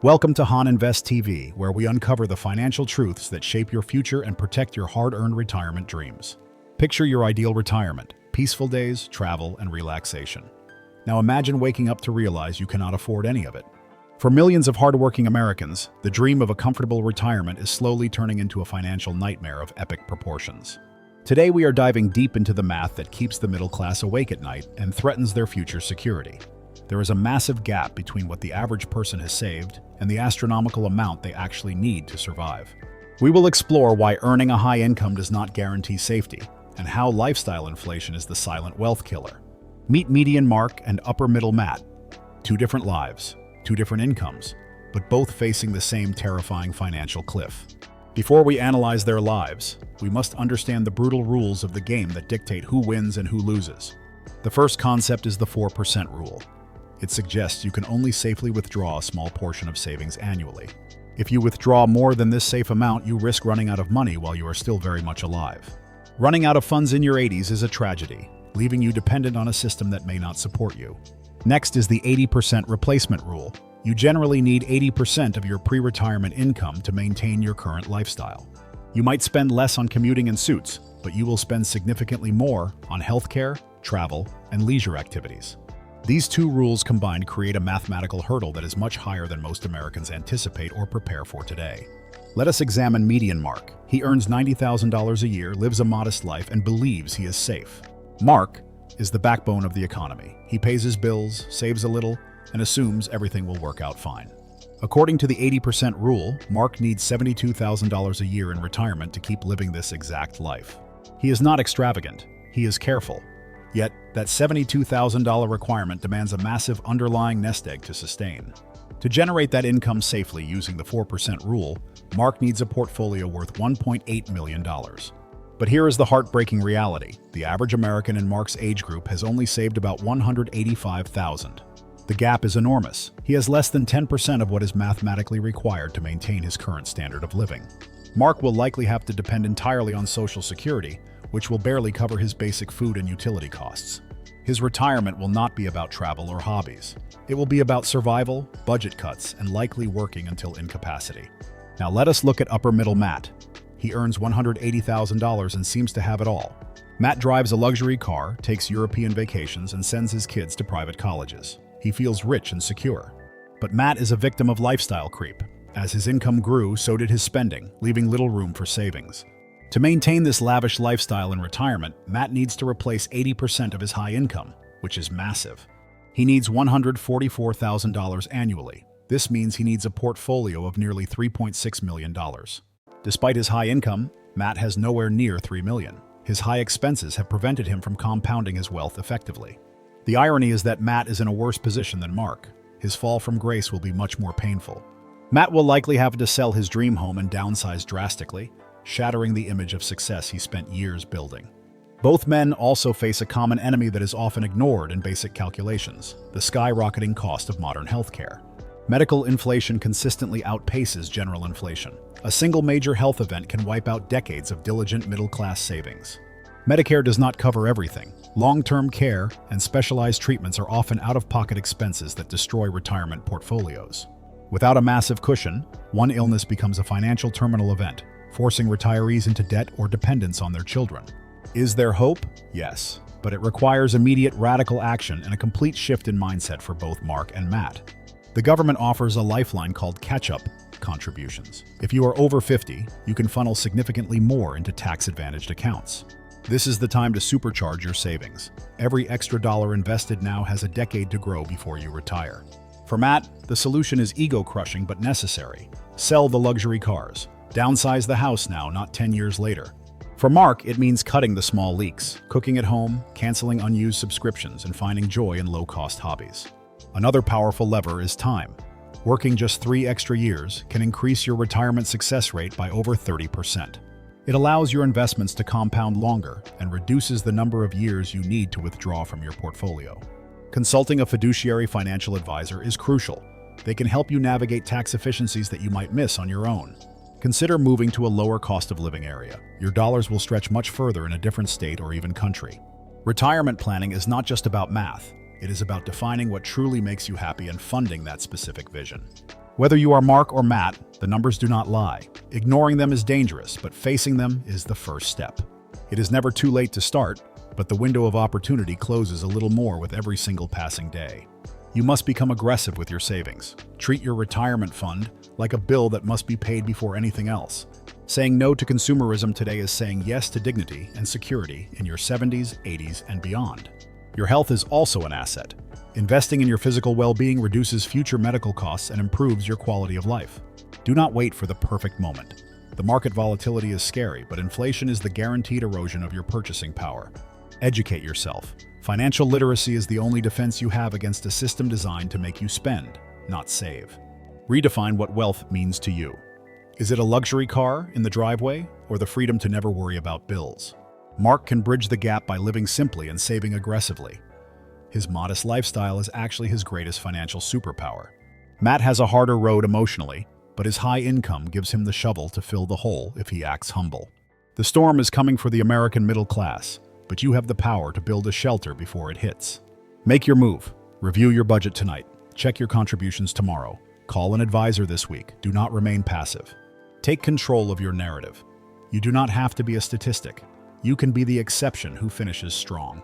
Welcome to Han Invest TV, where we uncover the financial truths that shape your future and protect your hard-earned retirement dreams. Picture your ideal retirement: peaceful days, travel, and relaxation. Now imagine waking up to realize you cannot afford any of it. For millions of hardworking Americans, the dream of a comfortable retirement is slowly turning into a financial nightmare of epic proportions. Today we are diving deep into the math that keeps the middle class awake at night and threatens their future security. There is a massive gap between what the average person has saved and the astronomical amount they actually need to survive. We will explore why earning a high income does not guarantee safety, and how lifestyle inflation is the silent wealth killer. Meet median Mark and upper middle Matt. Two different lives, two different incomes, but both facing the same terrifying financial cliff. Before we analyze their lives, we must understand the brutal rules of the game that dictate who wins and who loses. The first concept is the 4% rule. It suggests you can only safely withdraw a small portion of savings annually. If you withdraw more than this safe amount, you risk running out of money while you are still very much alive. Running out of funds in your 80s is a tragedy, leaving you dependent on a system that may not support you. Next is the 80% replacement rule. You generally need 80% of your pre-retirement income to maintain your current lifestyle. You might spend less on commuting and suits, but you will spend significantly more on healthcare, travel, and leisure activities. These two rules combined create a mathematical hurdle that is much higher than most Americans anticipate or prepare for today. Let us examine median Mark. He earns $90,000 a year, lives a modest life, and believes he is safe. Mark is the backbone of the economy. He pays his bills, saves a little, and assumes everything will work out fine. According to the 80% rule, Mark needs $72,000 a year in retirement to keep living this exact life. He is not extravagant. He is careful. Yet, that $72,000 requirement demands a massive underlying nest egg to sustain. To generate that income safely using the 4% rule, Mark needs a portfolio worth $1.8 million. But here is the heartbreaking reality. The average American in Mark's age group has only saved about $185,000. The gap is enormous. He has less than 10% of what is mathematically required to maintain his current standard of living. Mark will likely have to depend entirely on Social Security, which will barely cover his basic food and utility costs. His retirement will not be about travel or hobbies. It will be about survival, budget cuts, and likely working until incapacity. Now let us look at upper middle Matt. He earns $180,000 and seems to have it all. Matt drives a luxury car, takes European vacations, and sends his kids to private colleges. He feels rich and secure. But Matt is a victim of lifestyle creep. As his income grew, so did his spending, leaving little room for savings. To maintain this lavish lifestyle in retirement, Matt needs to replace 80% of his high income, which is massive. He needs $144,000 annually. This means he needs a portfolio of nearly $3.6 million. Despite his high income, Matt has nowhere near $3 million. His high expenses have prevented him from compounding his wealth effectively. The irony is that Matt is in a worse position than Mark. His fall from grace will be much more painful. Matt will likely have to sell his dream home and downsize drastically, shattering the image of success he spent years building. Both men also face a common enemy that is often ignored in basic calculations: the skyrocketing cost of modern healthcare. Medical inflation consistently outpaces general inflation. A single major health event can wipe out decades of diligent middle-class savings. Medicare does not cover everything. Long-term care and specialized treatments are often out-of-pocket expenses that destroy retirement portfolios. Without a massive cushion, one illness becomes a financial terminal event, forcing retirees into debt or dependence on their children. Is there hope? Yes, but it requires immediate radical action and a complete shift in mindset for both Mark and Matt. The government offers a lifeline called catch-up contributions. If you are over 50, you can funnel significantly more into tax-advantaged accounts. This is the time to supercharge your savings. Every extra dollar invested now has a decade to grow before you retire. For Matt, the solution is ego-crushing but necessary. Sell the luxury cars. Downsize the house now, not 10 years later. For Mark, it means cutting the small leaks, cooking at home, canceling unused subscriptions, and finding joy in low-cost hobbies. Another powerful lever is time. Working just 3 extra years can increase your retirement success rate by over 30%. It allows your investments to compound longer and reduces the number of years you need to withdraw from your portfolio. Consulting a fiduciary financial advisor is crucial. They can help you navigate tax efficiencies that you might miss on your own. Consider moving to a lower cost of living area. Your dollars will stretch much further in a different state or even country. Retirement planning is not just about math. It is about defining what truly makes you happy and funding that specific vision. Whether you are Mark or Matt, the numbers do not lie. Ignoring them is dangerous, but facing them is the first step. It is never too late to start, but the window of opportunity closes a little more with every single passing day. You must become aggressive with your savings. Treat your retirement fund like a bill that must be paid before anything else. Saying no to consumerism today is saying yes to dignity and security in your 70s, 80s, and beyond. Your health is also an asset. Investing in your physical well-being reduces future medical costs and improves your quality of life. Do not wait for the perfect moment. The market volatility is scary, but inflation is the guaranteed erosion of your purchasing power. Educate yourself. Financial literacy is the only defense you have against a system designed to make you spend, not save. Redefine what wealth means to you. Is it a luxury car in the driveway, or the freedom to never worry about bills? Mark can bridge the gap by living simply and saving aggressively. His modest lifestyle is actually his greatest financial superpower. Matt has a harder road emotionally, but his high income gives him the shovel to fill the hole if he acts humble. The storm is coming for the American middle class, but you have the power to build a shelter before it hits. Make your move. Review your budget tonight. Check your contributions tomorrow. Call an advisor this week. Do not remain passive. Take control of your narrative. You do not have to be a statistic. You can be the exception who finishes strong.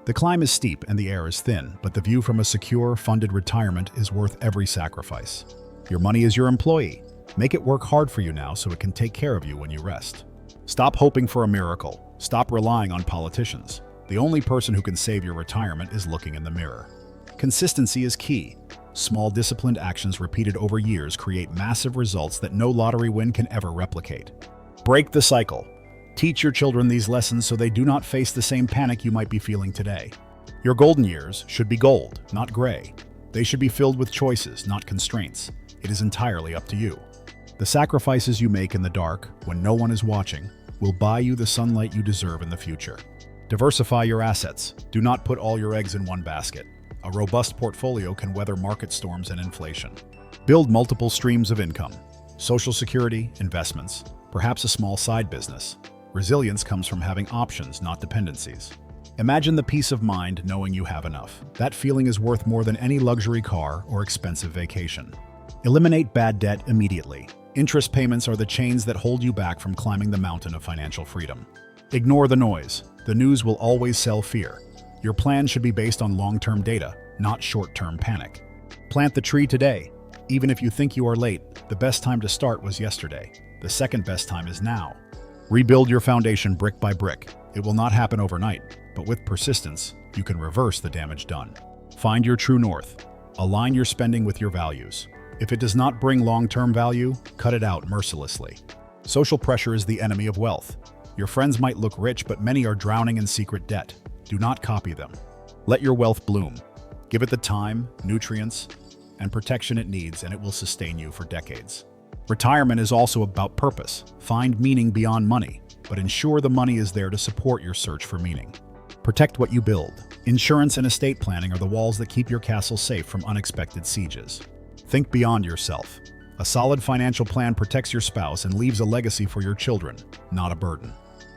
The climb is steep and the air is thin, but the view from a secure, funded retirement is worth every sacrifice. Your money is your employee. Make it work hard for you now so it can take care of you when you rest. Stop hoping for a miracle. Stop relying on politicians. The only person who can save your retirement is looking in the mirror. Consistency is key. Small, disciplined actions repeated over years create massive results that no lottery win can ever replicate. Break the cycle. Teach your children these lessons so they do not face the same panic you might be feeling today. Your golden years should be gold, not gray. They should be filled with choices, not constraints. It is entirely up to you. The sacrifices you make in the dark, when no one is watching, will buy you the sunlight you deserve in the future. Diversify your assets. Do not put all your eggs in one basket. A robust portfolio can weather market storms and inflation. Build multiple streams of income. Social security, investments, perhaps a small side business. Resilience comes from having options, not dependencies. Imagine the peace of mind knowing you have enough. That feeling is worth more than any luxury car or expensive vacation. Eliminate bad debt immediately. Interest payments are the chains that hold you back from climbing the mountain of financial freedom. Ignore the noise. The news will always sell fear. Your plan should be based on long-term data, not short-term panic. Plant the tree today. Even if you think you are late, the best time to start was yesterday. The second best time is now. Rebuild your foundation brick by brick. It will not happen overnight, but with persistence, you can reverse the damage done. Find your true north. Align your spending with your values. If it does not bring long-term value, cut it out mercilessly. Social pressure is the enemy of wealth. Your friends might look rich, but many are drowning in secret debt. Do not copy them. Let your wealth bloom. Give it the time, nutrients, and protection it needs, and it will sustain you for decades. Retirement is also about purpose. Find meaning beyond money, but ensure the money is there to support your search for meaning. Protect what you build. Insurance and estate planning are the walls that keep your castle safe from unexpected sieges. Think beyond yourself. A solid financial plan protects your spouse and leaves a legacy for your children, not a burden.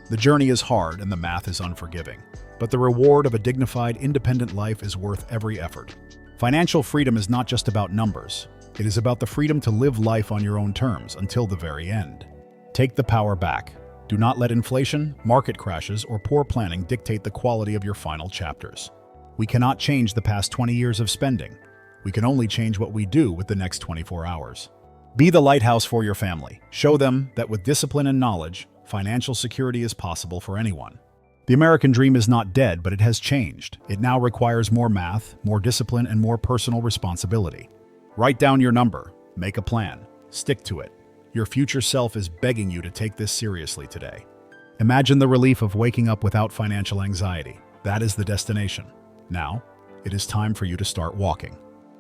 The journey is hard and the math is unforgiving, but the reward of a dignified, independent life is worth every effort. Financial freedom is not just about numbers. It is about the freedom to live life on your own terms until the very end. Take the power back. Do not let inflation, market crashes, or poor planning dictate the quality of your final chapters. We cannot change the past 20 years of spending. We can only change what we do with the next 24 hours. Be the lighthouse for your family. Show them that with discipline and knowledge, financial security is possible for anyone. The American dream is not dead, but it has changed. It now requires more math, more discipline, and more personal responsibility. Write down your number. Make a plan. Stick to it. Your future self is begging you to take this seriously today. Imagine the relief of waking up without financial anxiety. That is the destination. Now, it is time for you to start walking.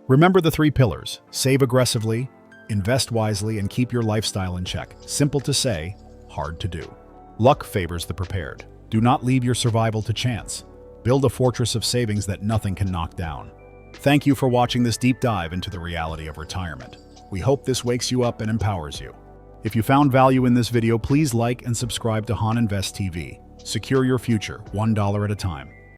Remember the 3 pillars: save aggressively, invest wisely, and keep your lifestyle in check. Simple to say, hard to do. Luck favors the prepared. Do not leave your survival to chance. Build a fortress of savings that nothing can knock down. Thank you for watching this deep dive into the reality of retirement. We hope this wakes you up and empowers you. If you found value in this video, please like and subscribe to Han Invest TV. Secure your future, $1 at a time.